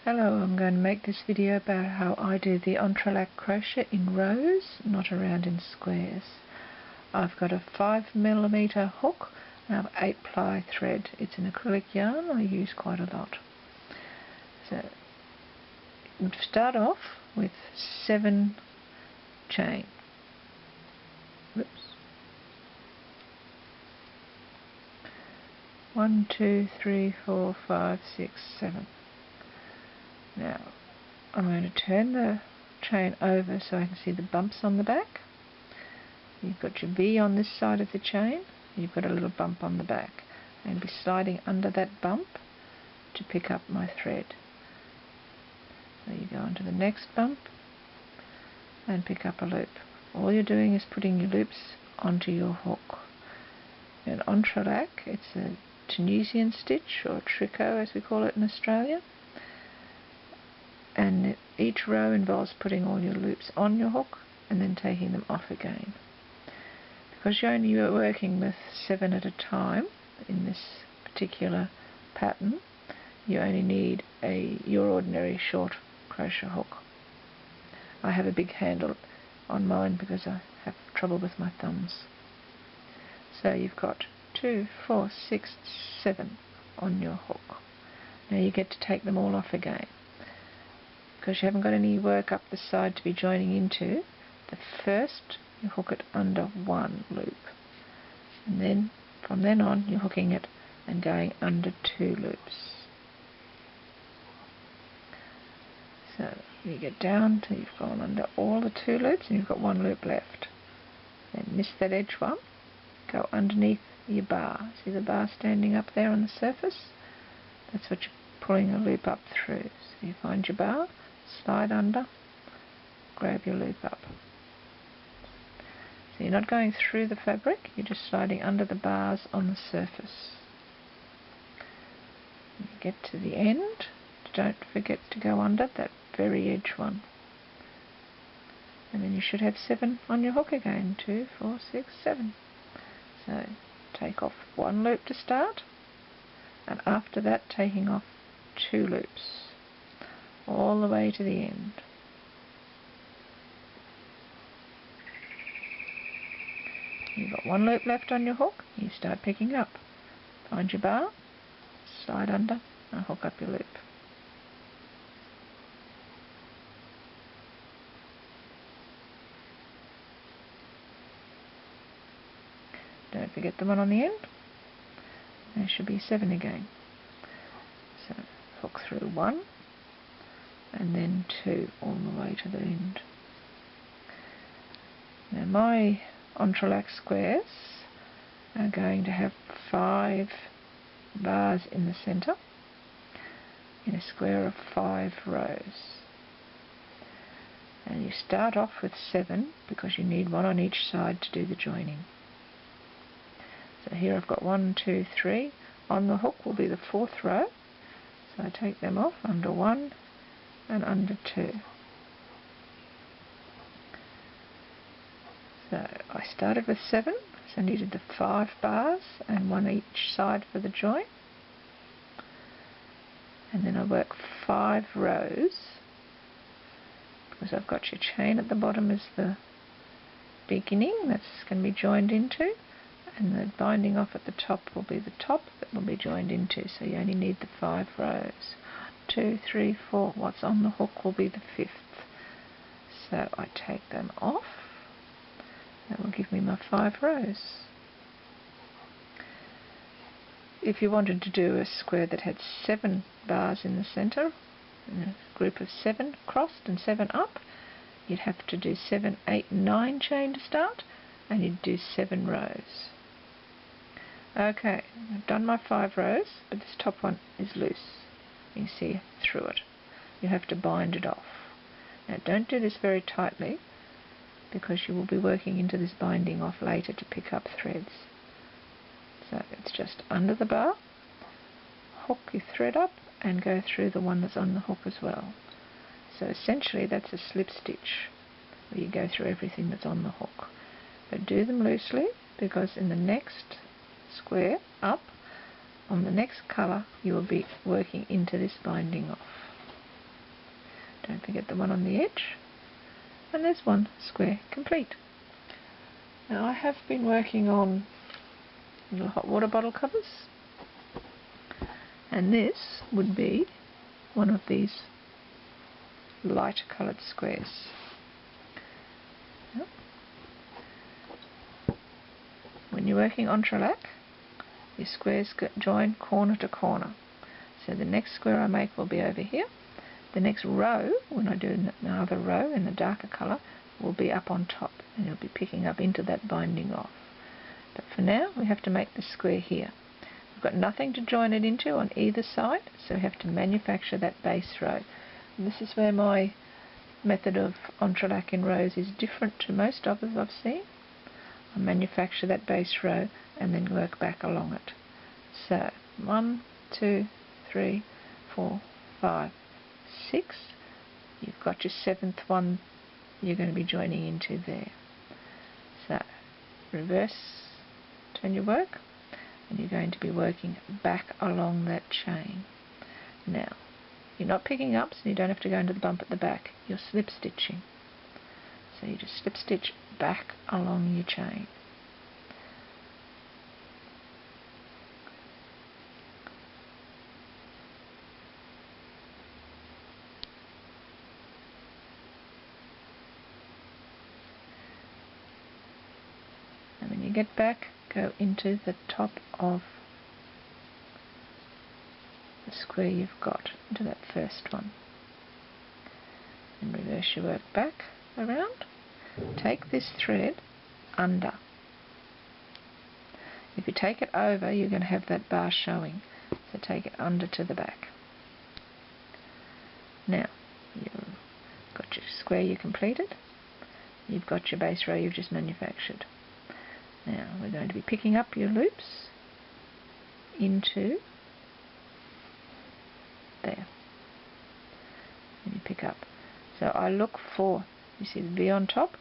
Hello, I'm going to make this video about how I do the Entrelac crochet in rows, not around in squares. I've got a 5mm hook and I have 8-ply thread. It's an acrylic yarn I use quite a lot. So start off with 7 chain. Oops. 1, 2, 3, 4, 5, 6, 7. Now I'm going to turn the chain over so I can see the bumps on the back. You've got your V on this side of the chain, you've got a little bump on the back, and be sliding under that bump to pick up my thread. So you go onto the next bump and pick up a loop. All you're doing is putting your loops onto your hook. An Entrelac, it's a Tunisian stitch, or tricot as we call it in Australia, and each row involves putting all your loops on your hook and then taking them off again. Because you're only working with 7 at a time in this particular pattern, you only need your ordinary short crochet hook. I have a big handle on mine because I have trouble with my thumbs. So you've got 2, 4, 6, 7 on your hook. Now you get to take them all off again. Because you haven't got any work up the side to be joining into, the first you hook it under 1 loop, and then from then on you're hooking it and going under 2 loops. So you get down till you've gone under all the 2 loops and you've got 1 loop left. Then miss that edge one, go underneath your bar. See the bar standing up there on the surface? That's what you're pulling a loop up through. So you find your bar, slide under, grab your loop up. So you're not going through the fabric, you're just sliding under the bars on the surface. When you get to the end, don't forget to go under that very edge one. And then you should have 7 on your hook again. 2, 4, 6, 7. So take off 1 loop to start, and after that taking off 2 loops all the way to the end. You've got 1 loop left on your hook, you start picking up. Find your bar, slide under and hook up your loop. Don't forget the one on the end. There should be 7 again. So hook through 1 and then 2 all the way to the end. Now my Entrelac squares are going to have 5 bars in the centre in a square of 5 rows. And you start off with 7 because you need 1 on each side to do the joining. So here I've got 1, 2, 3. On the hook will be the 4th row. So I take them off under 1 and under 2. So I started with 7, so I needed the 5 bars and 1 each side for the join. And then I work 5 rows because I've got your chain at the bottom as the beginning that's going to be joined into, and the binding off at the top will be the top that will be joined into, so you only need the 5 rows. 2, 3, 4, what's on the hook will be the 5th. So I take them off. That will give me my 5 rows. If you wanted to do a square that had 7 bars in the centre, a group of 7 crossed and 7 up, you'd have to do 7, 8, 9 chain to start, and you'd do 7 rows. Okay, I've done my 5 rows, but this top one is loose. You can see through it. You have to bind it off. Now don't do this very tightly, because you will be working into this binding off later to pick up threads. So it's just under the bar, hook your thread up and go through the one that's on the hook as well. So essentially that's a slip stitch where you go through everything that's on the hook. But do them loosely, because in the next square up on the next colour you will be working into this binding off. Don't forget the one on the edge. And there's one square complete. Now I have been working on little hot water bottle covers, and this would be one of these light coloured squares. Yep. When you're working Entrelac, your squares join corner to corner. So the next square I make will be over here. The next row, when I do another row in the darker colour, will be up on top, and it'll be picking up into that binding off. But for now, we have to make the square here. We've got nothing to join it into on either side, so we have to manufacture that base row. And this is where my method of Entrelac in rows is different to most others I've seen. I manufacture that base row and then work back along it. So 1, 2, 3, 4, 5, 6. You've got your 7th one you're going to be joining into there. So reverse, turn your work, and you're going to be working back along that chain. Now, you're not picking up, so you don't have to go into the bump at the back. You're slip stitching. So you just slip stitch back along your chain. And when you get back, go into the top of the square you've got, into that first one. And reverse your work back around. Take this thread under. If you take it over, you're going to have that bar showing. So take it under to the back. Now, you've got your square you completed. You've got your base row you've just manufactured. Now, we're going to be picking up your loops into there. And you pick up. So I look for, you see the V on top?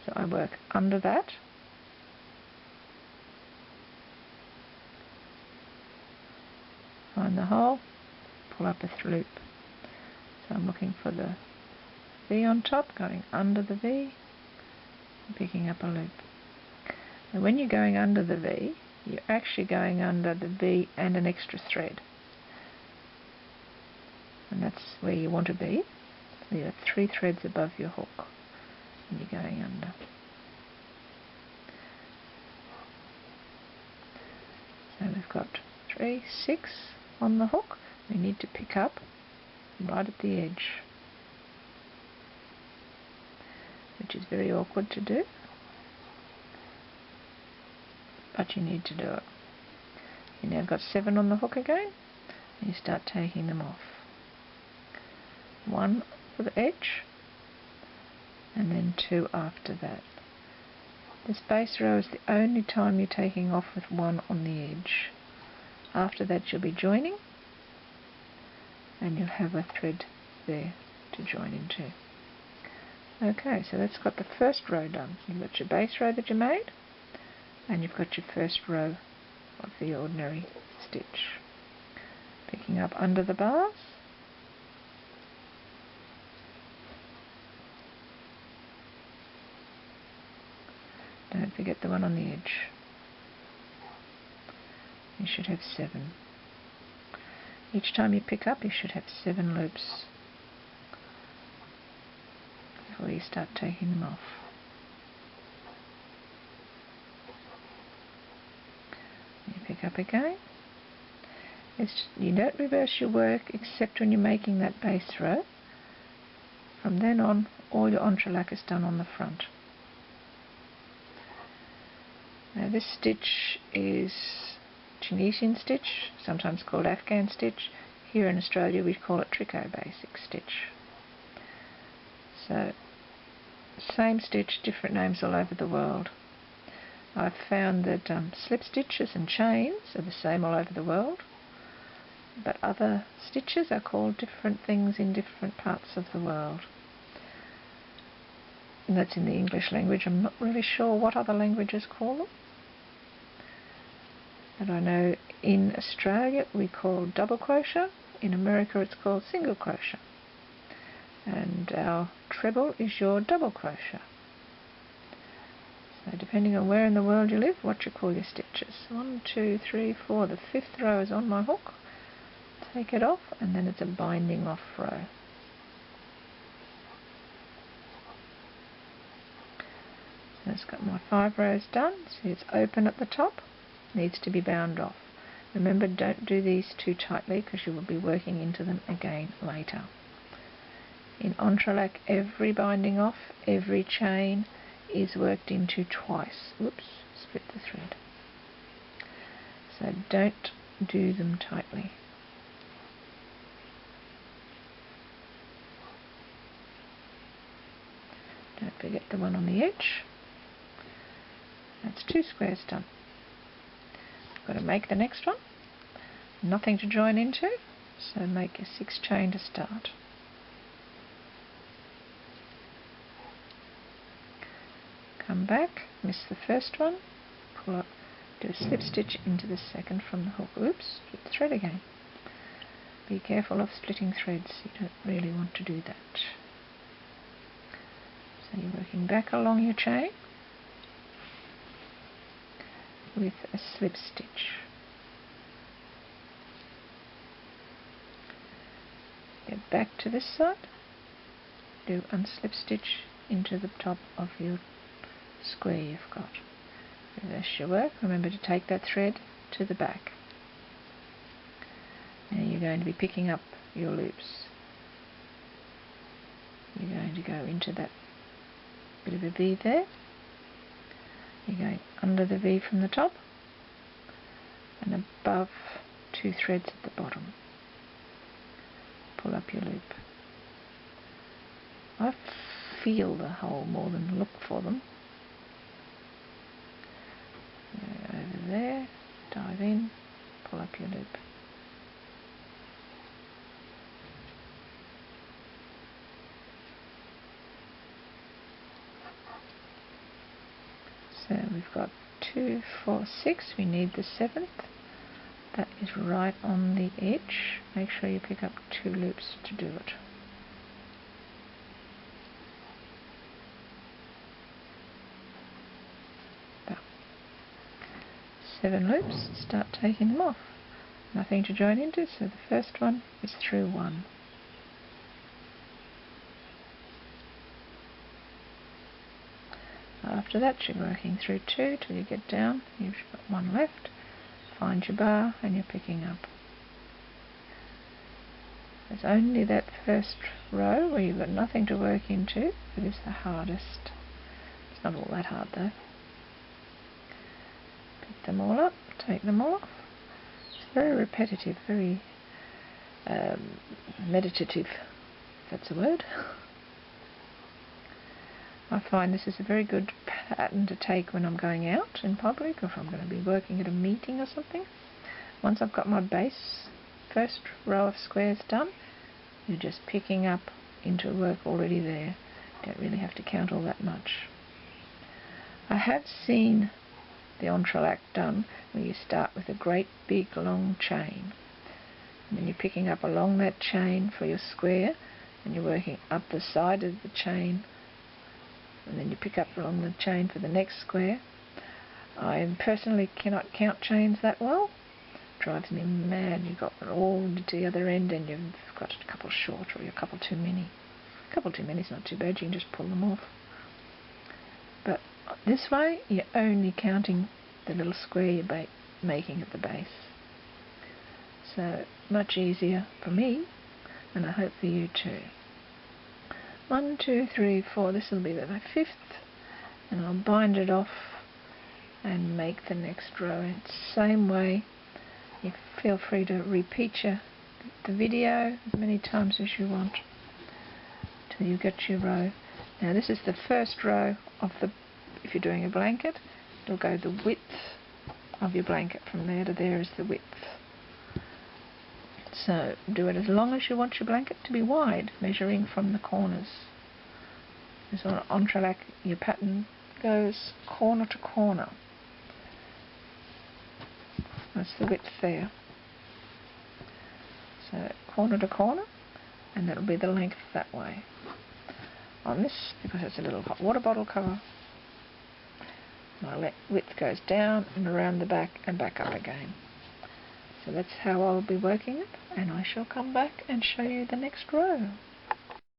So I work under that. Find the hole, pull up a loop. So I'm looking for the V on top, going under the V, and picking up a loop. And when you're going under the V, you're actually going under the V and an extra thread. And that's where you want to be. So you have 3 threads above your hook, and you're going under. So we've got 3, 6 on the hook. We need to pick up right at the edge, which is very awkward to do, but you need to do it. You now got 7 on the hook again, and you start taking them off. 1 for the edge, and then 2 after that. This base row is the only time you're taking off with 1 on the edge. After that you'll be joining, and you'll have a thread there to join into. Okay, so that's got the first row done. You've got your base row that you made, and you've got your first row of the ordinary stitch. Picking up under the bars, don't forget the one on the edge. You should have 7. Each time you pick up, you should have 7 loops before you start taking them off. You pick up again. You don't reverse your work except when you're making that base row. From then on, all your entrelac is done on the front. Now this stitch is Tunisian stitch, sometimes called Afghan stitch. Here in Australia we call it tricot basic stitch. So, same stitch, different names all over the world. I've found that slip stitches and chains are the same all over the world, but other stitches are called different things in different parts of the world. And that's in the English language. I'm not really sure what other languages call them. And I know in Australia we call double crochet, in America it's called single crochet. and our treble is your double crochet. So depending on where in the world you live, what you call your stitches. 1, 2, 3, 4. The 5th row is on my hook. Take it off, and then it's a binding off row. So it's got my 5 rows done. See, it's open at the top, needs to be bound off. Remember, don't do these too tightly because you will be working into them again later. In Entrelac, every binding off, every chain is worked into twice. Oops, split the thread. So don't do them tightly. Don't forget the one on the edge. That's 2 squares done. Got to make the next one. Nothing to join into, so make a 6 chain to start. Come back, miss the first one, pull up, do a slip stitch into the second from the hook. Oops, split the thread again. Be careful of splitting threads, you don't really want to do that. So you're working back along your chain with a slip stitch. Get back to this side, do unslip stitch into the top of your square you've got. Reverse your work. Remember to take that thread to the back. Now you're going to be picking up your loops. You're going to go into that bit of a V there. You're going under the V from the top and above 2 threads at the bottom. Pull up your loop. I feel the hole more than look for them. Over there, dive in, pull up your loop. So we've got 2, 4, 6. We need the 7th. That is right on the edge. Make sure you pick up 2 loops to do it. About 7 loops. Start taking them off. Nothing to join into, so the first one is through 1. After that you're working through 2 till you get down. You've got 1 left. Find your bar and you're picking up. There's only that first row where you've got nothing to work into that is the hardest. It's not all that hard though. Pick them all up, take them all off. It's very repetitive, very meditative, if that's a word. I find this is a very good pattern to take when I'm going out in public or if I'm going to be working at a meeting or something. Once I've got my base first row of squares done, you're just picking up into work already there. You don't really have to count all that much. I have seen the Entrelac done where you start with a great big long chain and then you're picking up along that chain for your square and you're working up the side of the chain and then you pick up along the chain for the next square. I personally cannot count chains that well. It drives me mad. You've got it all to the other end and you've got a couple short or a couple too many. A couple too many is not too bad, you can just pull them off. But this way you're only counting the little square you're making at the base. So much easier for me, and I hope for you too. 1, 2, 3, 4. This will be my 5th, and I'll bind it off and make the next row. And it's the same way. You feel free to repeat the video as many times as you want till you get your row. Now this is the first row of the. If you're doing a blanket, it'll go the width of your blanket. From there to there is the width. So do it as long as you want your blanket to be wide, measuring from the corners. This on Entrelac, your pattern goes corner to corner. That's the width there. So corner to corner, and that'll be the length that way. on this because it's a little hot water bottle cover. My width goes down and around the back and back up again. So that's how I'll be working it, and I shall come back and show you the next row.